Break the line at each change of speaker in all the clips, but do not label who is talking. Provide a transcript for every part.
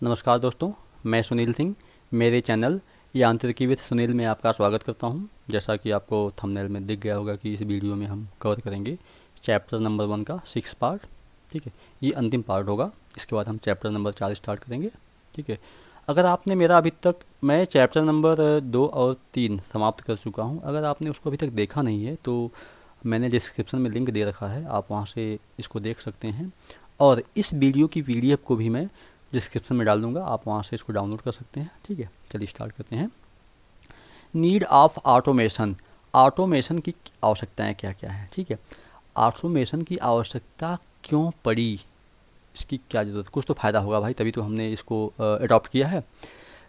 नमस्कार दोस्तों, मैं सुनील सिंह। मेरे चैनल यांत्रिकी विद सुनील में आपका स्वागत करता हूं। जैसा कि आपको थंबनेल में दिख गया होगा कि इस वीडियो में हम कवर करेंगे चैप्टर नंबर 1 का 6 पार्ट। ठीक है, ये अंतिम पार्ट होगा। इसके बाद हम चैप्टर नंबर 4 स्टार्ट करेंगे। ठीक है, अगर आपने मेरा अभी तक, मैं चैप्टर नंबर 2 और 3 समाप्त कर चुका हूँ। अगर आपने उसको अभी तक देखा नहीं है तो मैंने डिस्क्रिप्शन में लिंक दे रखा है, आप वहाँ से इसको देख सकते हैं। और इस वीडियो की पीडीएफ को भी मैं डिस्क्रिप्शन में डाल दूंगा, आप वहाँ से इसको डाउनलोड कर सकते हैं। ठीक है, चलिए स्टार्ट करते हैं। Need of automation. ऑटोमेशन की आवश्यकताएं क्या क्या हैं? ठीक है, ऑटोमेशन की आवश्यकता क्यों पड़ी, इसकी क्या ज़रूरत? कुछ तो फ़ायदा होगा भाई, तभी तो हमने इसको अडॉप्ट किया है।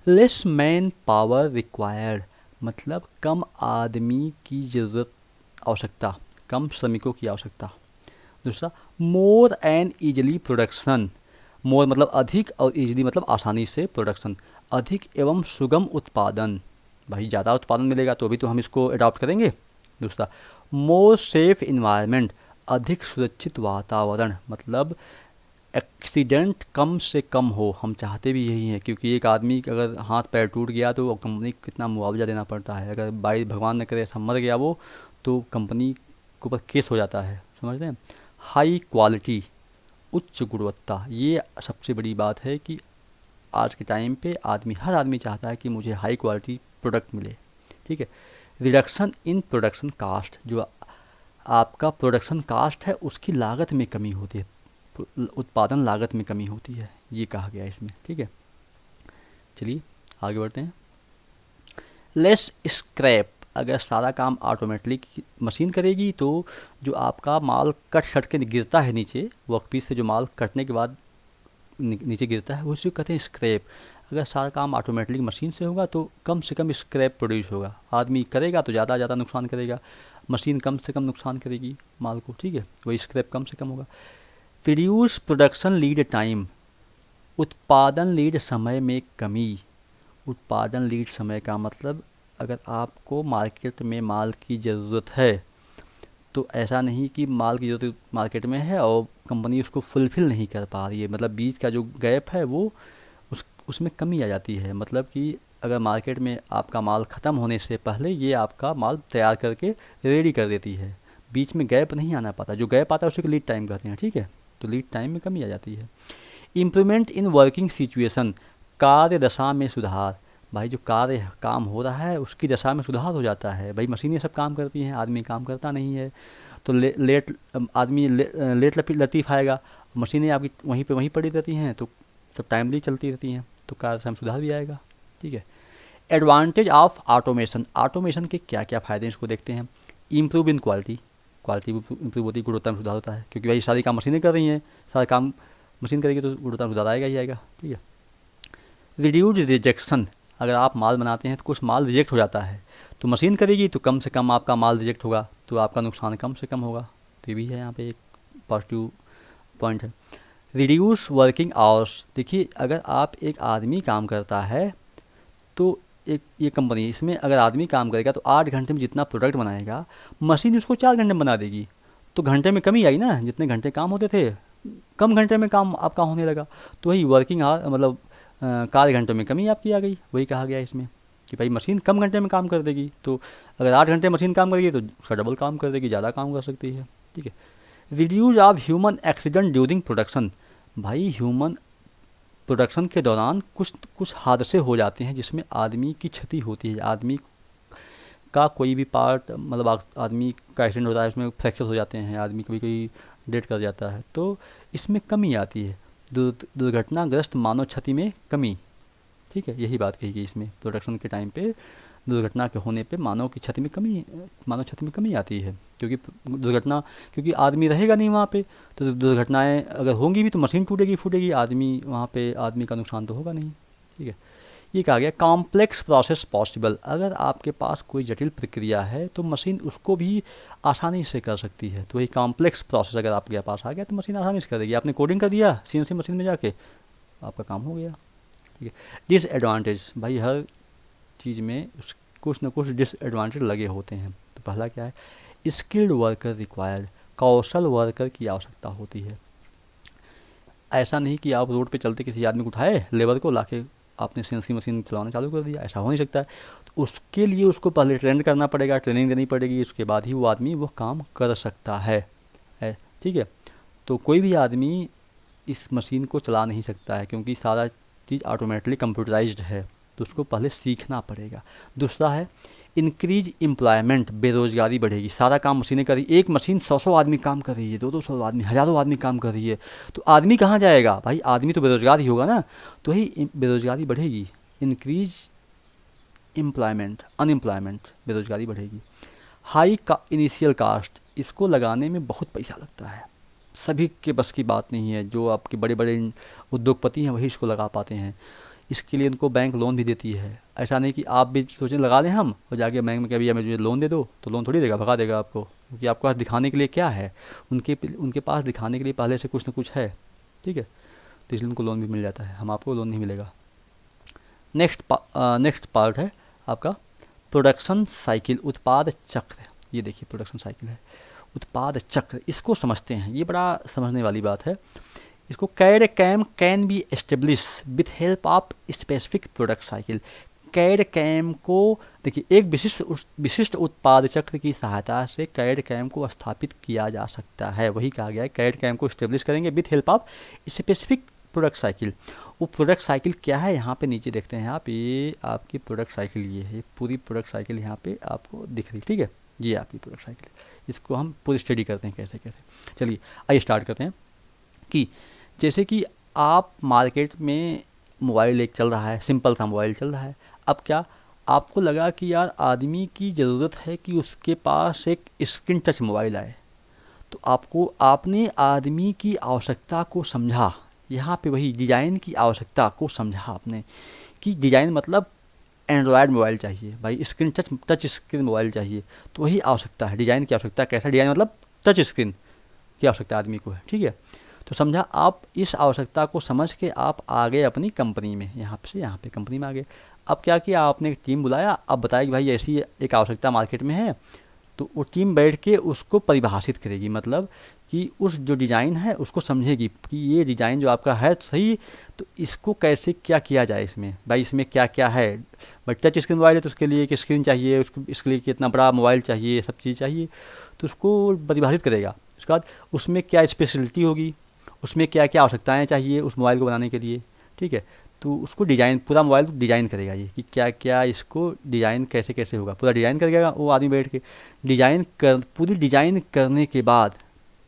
लेस मैन पावर रिक्वायर्ड, मतलब कम आदमी की ज़रूरत, आवश्यकता, कम श्रमिकों की आवश्यकता। दूसरा, मोर एंड ईजली प्रोडक्शन। मोर मतलब अधिक और ईजली मतलब आसानी से प्रोडक्शन, अधिक एवं सुगम उत्पादन। भाई ज़्यादा उत्पादन मिलेगा तो अभी तो हम इसको अडॉप्ट करेंगे। दूसरा, मोर सेफ इन्वायरमेंट, अधिक सुरक्षित वातावरण, मतलब एक्सीडेंट कम से कम हो। हम चाहते भी यही हैं, क्योंकि एक आदमी का अगर हाथ पैर टूट गया तो कंपनी को कितना मुआवजा देना पड़ता है। अगर बाई भगवान न करे ऐसा मर गया वो, तो कंपनी के ऊपर केस हो जाता है, समझते हैं। हाई क्वालिटी, उच्च गुणवत्ता, ये सबसे बड़ी बात है कि आज के टाइम पे हर आदमी चाहता है कि मुझे हाई क्वालिटी प्रोडक्ट मिले। ठीक है। रिडक्शन इन प्रोडक्शन कास्ट, जो आपका प्रोडक्शन कास्ट है उसकी लागत में कमी होती है, उत्पादन लागत में कमी होती है, ये कहा गया है इसमें। ठीक है, चलिए आगे बढ़ते हैं। लेस स्क्रैप, अगर सारा काम ऑटोमेटिक मशीन करेगी तो जो आपका माल कट सट के गिरता है नीचे, वर्कपीस से जो माल कटने के बाद नीचे गिरता है, उसी को कहते हैं स्क्रैप। अगर सारा काम ऑटोमेटिक मशीन से होगा तो कम से कम स्क्रैप प्रोड्यूस होगा। आदमी करेगा तो ज़्यादा नुकसान करेगा, मशीन कम से कम नुकसान करेगी माल को। ठीक है, वही स्क्रैप कम से कम होगा। रिड्यूस प्रोडक्शन लीड टाइम, उत्पादन लीड समय में कमी। उत्पादन लीड समय का मतलब, अगर आपको मार्केट में माल की ज़रूरत है तो ऐसा नहीं कि माल की ज़रूरत मार्केट में है और कंपनी उसको फुलफ़िल नहीं कर पा रही है, मतलब बीच का जो गैप है वो उसमें कमी आ जाती है। मतलब कि अगर मार्केट में आपका माल ख़त्म होने से पहले ये आपका माल तैयार करके रेडी कर देती है, बीच में गैप नहीं आना पाता। जो गैप आता है उसे लीड टाइम कहते हैं। ठीक है, तो लीड टाइम में कमी आ जाती है। इम्प्रूवमेंट इन वर्किंग सिचुएशन, कार्य दशा में सुधार। भाई जो कार्य काम हो रहा है उसकी दशा में सुधार हो जाता है। भाई मशीनें सब काम करती हैं, आदमी काम करता नहीं है, तो लेट आदमी लेट लतीफ़ आएगा, मशीनें आपकी वहीं पड़ी रहती हैं तो सब टाइमली चलती रहती हैं, तो कार्य दशा में सुधार भी आएगा। ठीक है। एडवांटेज ऑफ ऑटोमेशन, ऑटोमेशन के क्या क्या फ़ायदे हैं इसको देखते हैं। Improve in quality, quality improve होती है, गुणवत्ता में सुधार होता है, क्योंकि भाई सारी काम मशीनें कर रही हैं, सारा काम मशीन करेगी तो गुणवत्ता में सुधार आएगा ही आएगा। ठीक है। रिड्यूज रिजेक्शन, अगर आप माल बनाते हैं तो कुछ माल रिजेक्ट हो जाता है, तो मशीन करेगी तो कम से कम आपका माल रिजेक्ट होगा, तो आपका नुकसान कम से कम होगा। तो ये भी है यहाँ पे एक पॉजिटिव पॉइंट है। रिड्यूस वर्किंग आवर्स, देखिए अगर आप एक आदमी काम करता है तो एक ये कंपनी, इसमें अगर आदमी काम करेगा तो 8 घंटे में जितना प्रोडक्ट बनाएगा मशीन उसको 4 घंटे में बना देगी, तो घंटे में कमी आई ना, जितने घंटे काम होते थे कम घंटे में काम आपका होने लगा। तो वही वर्किंग आवर मतलब कार्य घंटों में कमी आपकी आ गई, वही कहा गया इसमें कि भाई मशीन कम घंटे में काम कर देगी, तो अगर 8 घंटे मशीन काम करेगी तो उसका डबल काम कर देगी, ज़्यादा काम कर सकती है। ठीक है। Reduce of human accident during production, भाई ह्यूमन प्रोडक्शन के दौरान कुछ कुछ हादसे हो जाते हैं जिसमें आदमी की क्षति होती है, आदमी का कोई भी पार्ट, मतलब आदमी का एक्सीडेंट होता है उसमें फ्रैक्चर हो जाते हैं, आदमी कभी कोई डेथ कर जाता है, तो इसमें कमी आती है, दुर्घटनाग्रस्त मानव क्षति में कमी। ठीक है, यही बात कही गई इसमें, प्रोडक्शन के टाइम पे दुर्घटना के होने पे मानव क्षति में कमी आती है, क्योंकि आदमी रहेगा नहीं वहाँ पे, तो दुर्घटनाएं अगर होंगी भी तो मशीन टूटेगी फूटेगी, आदमी वहाँ पे आदमी का नुकसान तो होगा नहीं। ठीक है। ये कहा गया कॉम्प्लेक्स प्रोसेस पॉसिबल, अगर आपके पास कोई जटिल प्रक्रिया है तो मशीन उसको भी आसानी से कर सकती है, तो वही कॉम्प्लेक्स प्रोसेस अगर आपके पास आ गया तो मशीन आसानी से कर देगी। आपने कोडिंग कर दिया सीएनसी मशीन में जाके, आपका काम हो गया। ठीक है। डिसएडवांटेज, भाई हर चीज़ में कुछ न कुछ डिसएडवांटेज लगे होते हैं। तो पहला क्या है, स्किल्ड वर्कर रिक्वायर्ड, कौशल वर्कर की आवश्यकता होती है। ऐसा नहीं कि आप रोड पे चलते किसी आदमी को उठाए लेबर को लाके आपने सीएनसी मशीन चलाना चालू कर दिया, ऐसा हो नहीं सकता है। तो उसके लिए उसको पहले ट्रेन करना पड़ेगा, ट्रेनिंग देनी पड़ेगी, उसके बाद ही वो आदमी वो काम कर सकता है। ठीक है। तो कोई भी आदमी इस मशीन को चला नहीं सकता है क्योंकि सारा चीज़ ऑटोमेटिकली कंप्यूटराइज्ड है, तो उसको पहले सीखना पड़ेगा। दूसरा है इंक्रीज एम्प्लॉयमेंट, बेरोजगारी बढ़ेगी, सारा काम मशीनें कर रही, एक मशीन 100 आदमी काम कर रही है, 200 आदमी, हज़ारों आदमी काम कर रही है, तो आदमी कहाँ जाएगा भाई, आदमी तो बेरोजगार ही होगा ना, तो ही बेरोजगारी बढ़ेगी। इंक्रीज एम्प्लॉयमेंट, अनएम्प्लॉयमेंट, बेरोजगारी बढ़ेगी। हाई का इनिशियल कास्ट, इसको लगाने में बहुत पैसा लगता है, सभी के बस की बात नहीं है, जो आपके बड़े बड़े उद्योगपति हैं वही इसको लगा पाते हैं। इसके लिए इनको बैंक लोन भी देती है। ऐसा नहीं कि आप भी सोचें लगा लें हम और जाके बैंक में कभी मुझे लोन दे दो, तो लोन थोड़ी देगा, भगा देगा आपको, क्योंकि आपके पास दिखाने के लिए क्या है, उनके पास दिखाने के लिए पहले से कुछ ना कुछ है। ठीक है, तो इसलिए उनको लोन भी मिल जाता है, हम आपको लोन नहीं मिलेगा। नेक्स्ट पार्ट है आपका प्रोडक्शन साइकिल, उत्पाद चक्र। ये देखिए प्रोडक्शन साइकिल है, उत्पाद चक्र, इसको समझते हैं, ये बड़ा समझने वाली बात है। इसको CAD CAM can be establish with help of specific product cycle. CAD CAM को देखिए एक विशिष्ट उत्पाद चक्र की सहायता से कैड कैम को स्थापित किया जा सकता है, वही कहा गया है, कैड कैम को एस्टेब्लिश करेंगे with help of specific product cycle. वो प्रोडक्ट साइकिल क्या है, यहाँ पे नीचे देखते हैं आप, ये आपकी प्रोडक्ट साइकिल, ये है पूरी प्रोडक्ट साइकिल यहाँ पे आपको दिख रही। ठीक है, ये आपकी प्रोडक्ट साइकिल, इसको हम पूरी स्टडी करते हैं कैसे कैसे। चलिए आइए स्टार्ट करते हैं कि जैसे कि आप मार्केट में मोबाइल एक चल रहा है, सिंपल सा मोबाइल चल रहा है। अब क्या आपको लगा कि यार आदमी की ज़रूरत है कि उसके पास एक स्क्रीन टच मोबाइल आए, तो आपने आदमी की आवश्यकता को समझा, यहाँ पे वही डिज़ाइन की आवश्यकता को समझा आपने कि डिज़ाइन मतलब एंड्रॉयड मोबाइल चाहिए भाई, स्क्रीन टच स्क्रीन मोबाइल चाहिए, तो वही आवश्यकता है, डिज़ाइन की आवश्यकता। कैसा डिज़ाइन मतलब टच स्क्रीन की आवश्यकता आदमी को है। ठीक है, तो समझा, आप इस आवश्यकता को समझ के आप आ गए अपनी कंपनी में, यहाँ से यहाँ पे कंपनी में आ गए। अब क्या किया आपने, एक टीम बुलाया, अब बताया कि भाई ऐसी एक आवश्यकता मार्केट में है, तो वो टीम बैठ के उसको परिभाषित करेगी, मतलब कि उस जो डिज़ाइन है उसको समझेगी कि ये डिज़ाइन जो आपका है तो सही, तो इसको कैसे क्या किया जाए, इसमें भाई इसमें क्या क्या है। भाई टच स्क्रीन मोबाइल है तो उसके लिए एक स्क्रीन चाहिए, उसको इसके लिए कितना बड़ा मोबाइल चाहिए, सब चीज़ चाहिए, तो उसको परिभाषित करेगा। उसके बाद उसमें क्या स्पेशलिटी होगी, उसमें क्या क्या आवश्यकताएं चाहिए उस मोबाइल को बनाने के लिए। ठीक है, तो उसको डिज़ाइन, पूरा मोबाइल डिज़ाइन करेगा ये कि क्या क्या इसको डिज़ाइन कैसे कैसे होगा, पूरा डिज़ाइन करेगा वो आदमी बैठ के। पूरी डिज़ाइन करने के बाद,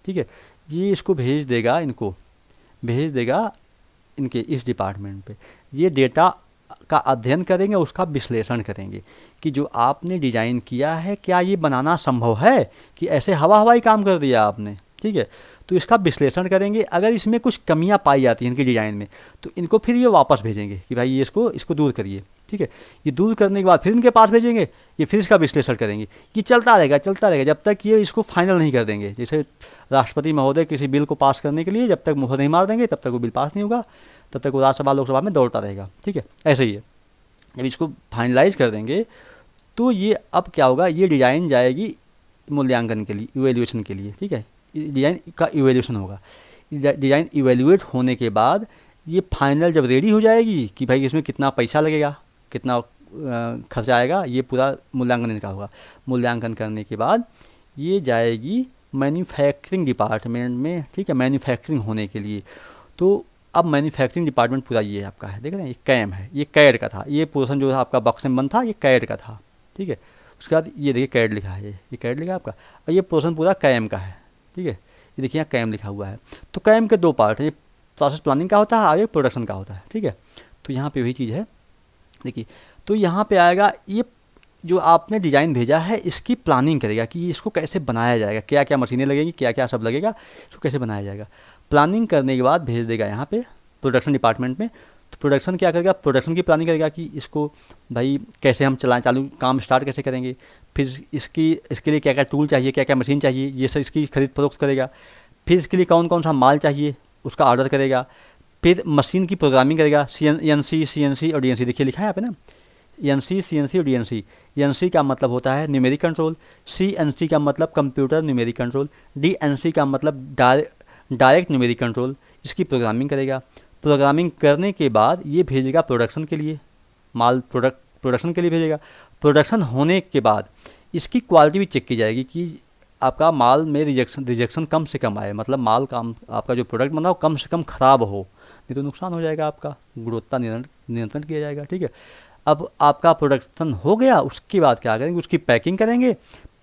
ठीक है, ये इसको भेज देगा, इनको भेज देगा इनके इस डिपार्टमेंट पे। ये डेटा का अध्ययन करेंगे, उसका विश्लेषण करेंगे कि जो आपने डिज़ाइन किया है क्या ये बनाना संभव है कि ऐसे हवाई काम कर दिया आपने। ठीक है, तो इसका विश्लेषण करेंगे, अगर इसमें कुछ कमियां पाई जाती हैं इनकी डिज़ाइन में, तो इनको फिर ये वापस भेजेंगे कि भाई ये इसको दूर करिए। ठीक है, ये दूर करने के बाद फिर इनके पास भेजेंगे, ये फिर इसका विश्लेषण करेंगे। ये चलता रहेगा जब तक ये इसको फाइनल नहीं कर देंगे। जैसे राष्ट्रपति महोदय किसी बिल को पास करने के लिए जब तक मुहर नहीं मार देंगे तब तक वो बिल पास नहीं होगा, तब तक वो राज्यसभा लोकसभा में दौड़ता रहेगा। ठीक है, ऐसे ही है, जब इसको फाइनलाइज कर देंगे तो ये अब क्या होगा, ये डिज़ाइन जाएगी मूल्यांकन के लिए, इवेल्यूएशन के लिए। ठीक है, डिज़ाइन का इवेल्यूशन होगा, डिज़ाइन इवेल्यूएट होने के बाद ये फाइनल जब रेडी हो जाएगी कि भाई इसमें कितना पैसा लगेगा, कितना खर्चा आएगा, ये पूरा मूल्यांकन इनका होगा। मूल्यांकन करने के बाद ये जाएगी मैन्युफैक्चरिंग डिपार्टमेंट में। ठीक है, मैन्युफैक्चरिंग होने के लिए। तो अब मैन्युफैक्चरिंग डिपार्टमेंट पूरा ये आपका है, देख रहे हैं, ये कैम है, ये कैड का था, ये पोर्शन जो आपका बॉक्स में बंद था ये कैड का था। ठीक है, उसके बाद ये देखिए कैड लिखा है, ये कैड लिखा है आपका, और ये पोर्शन पूरा कैम का है। ठीक है, ये देखिए यहाँ कैम लिखा हुआ है। तो कैम के दो पार्ट हैं, ये प्रोसेस प्लानिंग का होता है, आगे प्रोडक्शन का होता है। ठीक है, तो यहाँ पे वही चीज़ है, देखिए, तो यहाँ पे आएगा, ये जो आपने डिज़ाइन भेजा है इसकी प्लानिंग करेगा कि इसको कैसे बनाया जाएगा, क्या क्या मशीनें लगेंगी, क्या क्या सब लगेगा, इसको कैसे बनाया जाएगा। प्लानिंग करने के बाद भेज देगा यहाँ पे प्रोडक्शन डिपार्टमेंट में। तो प्रोडक्शन क्या करेगा, प्रोडक्शन की प्लानिंग करेगा कि इसको भाई कैसे हम चालू काम स्टार्ट कैसे करेंगे, फिर इसके लिए क्या क्या टूल चाहिए, क्या क्या मशीन चाहिए, ये सब इसकी खरीद फरोख्त करेगा। फिर इसके लिए कौन कौन सा माल चाहिए उसका ऑर्डर करेगा। फिर मशीन की प्रोग्रामिंग करेगा, CNC, CNC और DNC, देखिए लिखा है यहाँ पे ना, NC, CNC और DNC। NC का मतलब होता है न्यूमेरिक कंट्रोल, CNC का मतलब कंप्यूटर न्यूमेरिक कंट्रोल, DNC का मतलब डायरेक्ट न्यूमेरिक कंट्रोल, इसकी प्रोग्रामिंग करेगा। प्रोग्रामिंग करने के बाद ये भेजेगा प्रोडक्शन के लिए, माल प्रोडक्शन के लिए भेजेगा। प्रोडक्शन होने के बाद इसकी क्वालिटी भी चेक की जाएगी कि आपका माल में रिजेक्शन कम से कम आए, मतलब माल का आपका जो प्रोडक्ट बना हो कम से कम ख़राब हो, नहीं तो नुकसान हो जाएगा, आपका गुणवत्ता नियंत्रण किया जाएगा। ठीक है, अब आपका प्रोडक्शन हो गया, उसके बाद क्या करेंगे, उसकी पैकिंग करेंगे।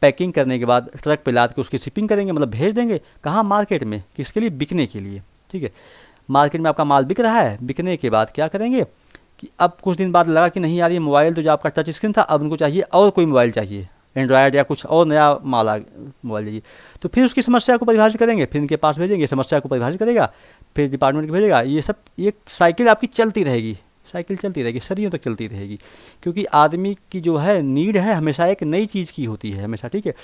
पैकिंग करने के बाद ट्रक पे लाद के उसकी शिपिंग करेंगे, मतलब भेज देंगे कहाँ, मार्केट में, किसके लिए, बिकने के लिए। ठीक है, मार्केट में आपका माल बिक रहा है, बिकने के बाद क्या करेंगे कि अब कुछ दिन बाद लगा कि नहीं यार ये मोबाइल तो जो आपका टच स्क्रीन था, अब उनको चाहिए और कोई मोबाइल चाहिए, एंड्रॉयड या कुछ और नया मोबाइल चाहिए। तो फिर उसकी समस्या को परिभाषित करेंगे, फिर इनके पास भेजेंगे, समस्या को परिभाषित करेगा, फिर डिपार्टमेंट को भेजेगा। ये सब एक साइकिल आपकी चलती रहेगी, साइकिल चलती रहेगी, सदियों तक चलती रहेगी, क्योंकि आदमी की जो है नीड है हमेशा एक नई चीज़ की होती है हमेशा। ठीक है,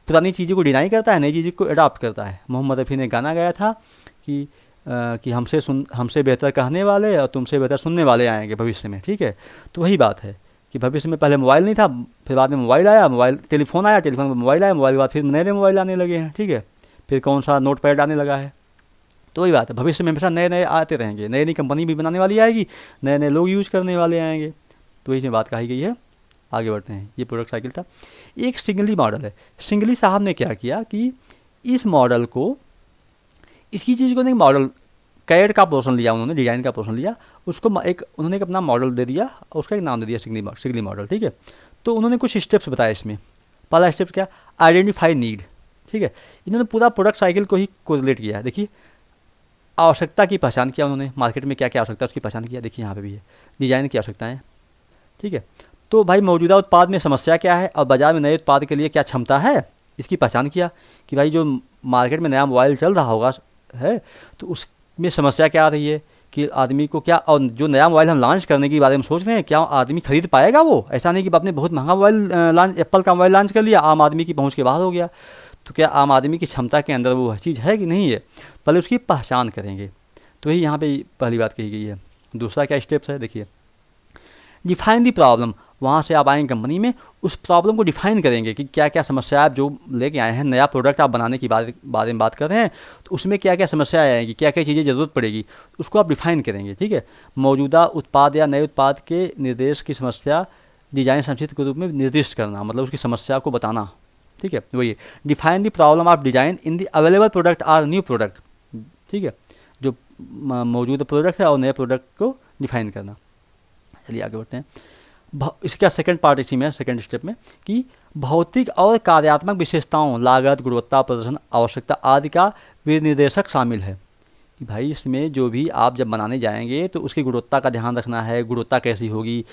पुरानी चीज़ों को डिनाई करता है, नई चीज़ों को अडॉप्ट करता है। मोहम्मद रफ़ी ने गाना गाया था कि हमसे बेहतर कहने वाले और तुमसे बेहतर सुनने वाले आएंगे भविष्य में। ठीक है, तो वही बात है कि भविष्य में पहले मोबाइल नहीं था, फिर बाद में मोबाइल आया, टेलीफोन आया, टेलीफोन में मोबाइल आया, मोबाइल के बाद फिर नए नए मोबाइल आने लगे हैं। ठीक है, फिर कौन सा नोट पैड आने लगा है। तो वही बात है, भविष्य में हमेशा नए नए आते रहेंगे, नई नई कंपनी भी बनाने वाली आएगी, नए नए लोग यूज़ करने वाले आएंगे। तो वही से बात कही गई है। आगे बढ़ते हैं, ये प्रोडक्ट साइकिल था। एक सिंगली मॉडल है। सिंगली साहब ने क्या किया कि इस मॉडल को, इसी चीज़ को नहीं, मॉडल कैड का पोर्शन लिया उन्होंने, डिज़ाइन का पोर्शन लिया, उसको उन्होंने एक अपना मॉडल दे दिया और उसका एक नाम दे दिया सिंगली मॉडल। ठीक है, तो उन्होंने कुछ स्टेप्स बताए इसमें। पहला स्टेप क्या, आइडेंटिफाई नीड। ठीक है, इन्होंने पूरा प्रोडक्ट साइकिल को ही कोरिलेट किया है। देखिए, आवश्यकता की पहचान किया उन्होंने, मार्केट में क्या क्या आवश्यकता है उसकी पहचान किया। देखिए यहाँ पे भी है डिज़ाइन की आवश्यकताएँ। ठीक है, तो भाई मौजूदा उत्पाद में समस्या क्या है और बाज़ार में नए उत्पाद के लिए क्या क्षमता है, इसकी पहचान किया कि भाई जो मार्केट में नया मोबाइल चल रहा होगा है तो उसमें समस्या क्या आ रही है कि आदमी को क्या, और जो नया मोबाइल हम लॉन्च करने के बारे में सोच रहे हैं क्या आदमी खरीद पाएगा। वो ऐसा नहीं कि आपने बहुत महंगा मोबाइल एप्पल का मोबाइल लॉन्च कर लिया, आम आदमी की पहुंच के बाहर हो गया, तो क्या आम आदमी की क्षमता के अंदर वो चीज़ है कि नहीं है, पहले उसकी पहचान करेंगे। तो यही यहाँ पे पहली बात कही गई है। दूसरा क्या स्टेप्स है, देखिए, डिफाइन दी प्रॉब्लम। वहाँ से आप आएंगे कंपनी में, उस प्रॉब्लम को डिफाइन करेंगे कि क्या क्या समस्या आप जो लेके आए हैं, नया प्रोडक्ट आप बनाने की बारे में बात कर रहे हैं, तो उसमें क्या क्या समस्याएं आएंगी, क्या क्या चीज़ें ज़रूरत पड़ेगी, उसको आप डिफाइन करेंगे। ठीक है, मौजूदा उत्पाद या नए उत्पाद के निर्देश की समस्या डिजाइन संक्षिप्त के रूप में निर्दिष्ट करना, मतलब उसकी समस्या को बताना। ठीक है, वही define the problem of design in the available product or new product. ठीक है, जो मौजूदा प्रोडक्ट है और नए प्रोडक्ट को डिफाइन करना। चलिए आगे बढ़ते हैं। इसका सेकंड पार्ट इसी में, सेकंड स्टेप में, कि भौतिक और कार्यात्मक विशेषताओं, लागत, गुणवत्ता, प्रदर्शन, आवश्यकता आदि का विनिर्देशक शामिल है। कि भाई इसमें जो भी आप जब बनाने जाएंगे तो उसकी गुणवत्ता का ध्यान रखना है, गुणवत्ता कैसी होगी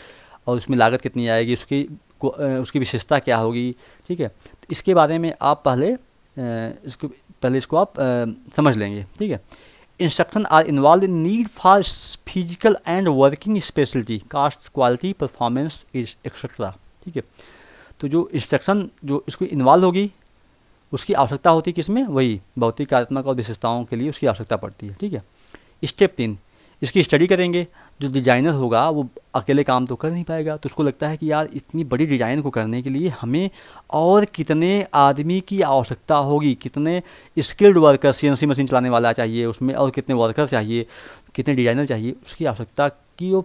और उसमें लागत कितनी आएगी, उसकी विशेषता क्या होगी। ठीक है, तो इसके बारे में आप पहले इसको आप समझ लेंगे। ठीक है, instruction are involve in need for physical and working speciality, cost, quality, performance etcetera. ठीक है, तो जो इंस्ट्रक्शन जो इसको इन्वॉल्व होगी उसकी आवश्यकता होती है किसमें, वही भौतिक, कार्यात्मक और विशेषताओं के लिए उसकी आवश्यकता पड़ती है। ठीक है, स्टेप 3, इसकी स्टडी करेंगे। जो डिज़ाइनर होगा वो अकेले काम तो कर नहीं पाएगा, तो उसको लगता है कि यार इतनी बड़ी डिज़ाइन को करने के लिए हमें और कितने आदमी की आवश्यकता होगी, कितने स्किल्ड वर्कर, सीएनसी मशीन चलाने वाला चाहिए उसमें, और कितने वर्कर चाहिए, कितने डिज़ाइनर चाहिए, उसकी आवश्यकता की वो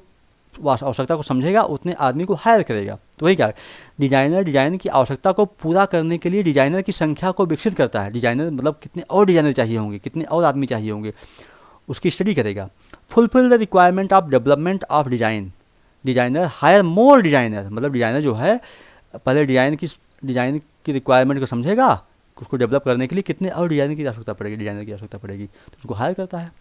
आवश्यकता को समझेगा, उतने आदमी को हायर करेगा। तो वही क्या है, डिज़ाइनर डिज़ाइन की आवश्यकता को पूरा करने के लिए डिज़ाइनर की संख्या को विकसित करता है। डिज़ाइनर मतलब कितने और डिज़ाइनर चाहिए होंगे, कितने और आदमी चाहिए होंगे, उसकी स्टडी करेगा। Fulfil the requirement of development of design, designer hire more designer, मतलब डिज़ाइनर जो है पहले डिज़ाइन की रिक्वायरमेंट को समझेगा, उसको डेवलप करने के लिए कितने और डिज़ाइनर की आवश्यकता पड़ेगी, तो उसको हायर करता है।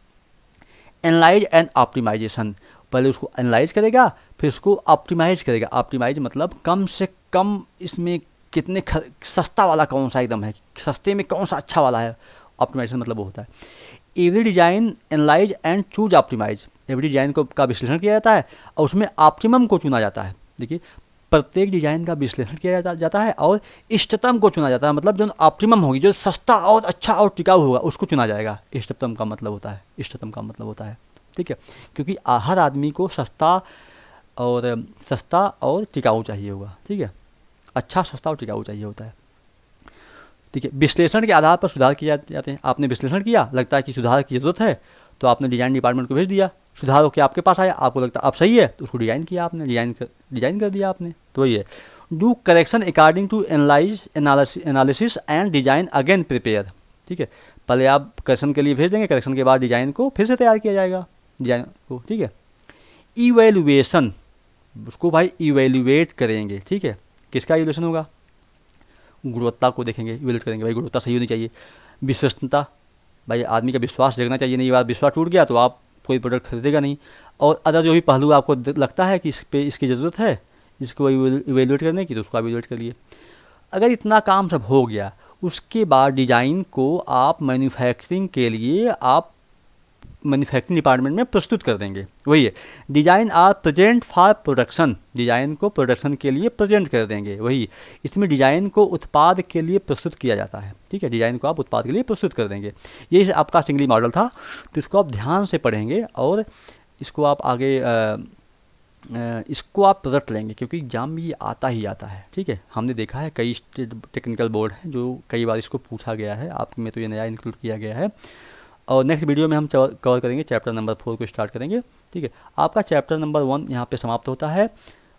एनालाइज एंड ऑप्टिमाइजेशन, पहले उसको एनालाइज करेगा, फिर उसको ऑप्टिमाइज करेगा। ऑप्टिमाइज मतलब कम से कम इसमें कितने सस्ता वाला कौन सा एकदम है, सस्ते में कौन सा अच्छा वाला है। ऑप्टिमाइजेशन मतलब वो होता है every design analyse and choose optimise. Every design का विश्लेषण किया जाता है और उसमें ऑप्टिमम को चुना जाता है। देखिए, प्रत्येक डिज़ाइन का विश्लेषण किया जाता है और इष्टतम को चुना जाता है, मतलब जो ऑप्टिमम होगी, जो सस्ता और अच्छा और टिकाऊ होगा उसको चुना जाएगा। इष्टतम का मतलब होता है, ठीक है, क्योंकि हर आदमी को सस्ता और टिकाऊ चाहिए होगा। ठीक है, अच्छा, सस्ता और टिकाऊ चाहिए होता है। ठीक है, विश्लेषण के आधार पर सुधार किए जाते हैं। आपने विश्लेषण किया, लगता है कि सुधार की ज़रूरत है, तो आपने डिज़ाइन डिपार्टमेंट को भेज दिया, सुधार होकर आपके पास आया, आपको लगता अब सही है तो उसको डिज़ाइन किया आपने, डिज़ाइन कर दिया आपने। तो वही है, do correction according to analysis and design again prepare. ठीक है, पहले आप करेक्शन के लिए भेज देंगे, करेक्शन के बाद डिज़ाइन को फिर से तैयार किया जाएगा डिज़ाइन को। ठीक है, इवेल्युएशन, उसको भाई इवेल्युएट करेंगे। ठीक है, किसका इवेल्युएशन होगा? गुणवत्ता को देखेंगे, इवेल्युएट करेंगे, भाई गुणवत्ता सही होनी चाहिए। विश्वसनीयता, भाई आदमी का विश्वास जगना चाहिए, नहीं बार विश्वास टूट गया तो आप कोई प्रोडक्ट खरीदेगा नहीं। और अदर जो भी पहलू आपको लगता है कि इस पे इसकी ज़रूरत है इसको इवेल्युएट करने की, तो उसको आप इवेल्युएट करिए। अगर इतना काम सब हो गया, उसके बाद डिज़ाइन को आप मैन्युफैक्चरिंग के लिए आप मैन्युफैक्चरिंग डिपार्टमेंट में प्रस्तुत कर देंगे। वही है, design are present for production, design को प्रोडक्शन के लिए प्रेजेंट कर देंगे। वही, इसमें डिज़ाइन को उत्पाद के लिए प्रस्तुत किया जाता है। ठीक है, डिज़ाइन को आप उत्पाद के लिए प्रस्तुत कर देंगे। ये आपका सिंगली मॉडल था, तो इसको आप ध्यान से पढ़ेंगे और इसको आप आगे इसको आप रट लेंगे, क्योंकि एग्जाम में ये आता ही आता है। ठीक है, हमने देखा है कई टेक्निकल बोर्ड हैं जो कई बार इसको पूछा गया है, आप में तो ये नया इंक्लूड किया गया है। और नेक्स्ट वीडियो में हम कवर करेंगे चैप्टर नंबर 4 को स्टार्ट करेंगे। ठीक है, आपका चैप्टर नंबर 1 यहाँ पे समाप्त होता है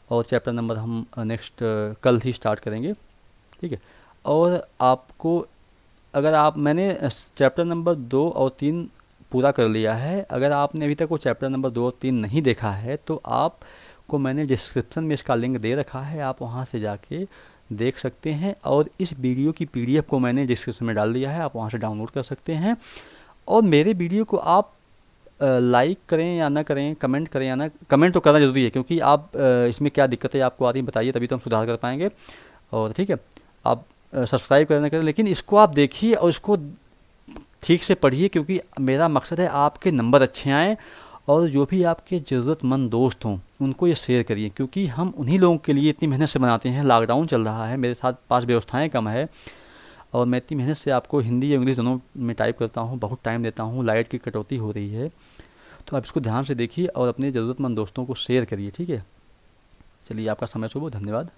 और चैप्टर नंबर हम नेक्स्ट कल ही स्टार्ट करेंगे। ठीक है, और आपको अगर आप मैंने चैप्टर नंबर 2 और 3 पूरा कर लिया है, अगर आपने अभी तक वो चैप्टर नंबर 2 और 3 नहीं देखा है तो आपको मैंने डिस्क्रिप्शन में इसका लिंक दे रखा है, आप वहाँ से जाके देख सकते हैं। और इस वीडियो की PDF को मैंने डिस्क्रिप्शन में डाल दिया है, आप वहाँ से डाउनलोड कर सकते हैं। और मेरे वीडियो को आप लाइक करें या ना करें, कमेंट करें या ना, कमेंट तो करना ज़रूरी है, क्योंकि आप इसमें क्या दिक्कतें आपको आ रही हैं बताइए, तभी तो हम सुधार कर पाएंगे। और ठीक है, आप सब्सक्राइब करना करें, लेकिन इसको आप देखिए और इसको ठीक से पढ़िए, क्योंकि मेरा मकसद है आपके नंबर अच्छे आएँ और जो भी आपके ज़रूरतमंद दोस्त हों उनको ये शेयर करिए, क्योंकि हम उन्हीं लोगों के लिए इतनी मेहनत से बनाते हैं। लॉकडाउन चल रहा है, मेरे साथ पास व्यवस्थाएँ कम है और मैं इतनी मेहनत से आपको हिंदी या इंग्लिश दोनों में टाइप करता हूँ, बहुत टाइम देता हूँ, लाइट की कटौती हो रही है, तो आप इसको ध्यान से देखिए और अपने ज़रूरतमंद दोस्तों को शेयर करिए। ठीक है, चलिए आपका समय शुभ हो, धन्यवाद।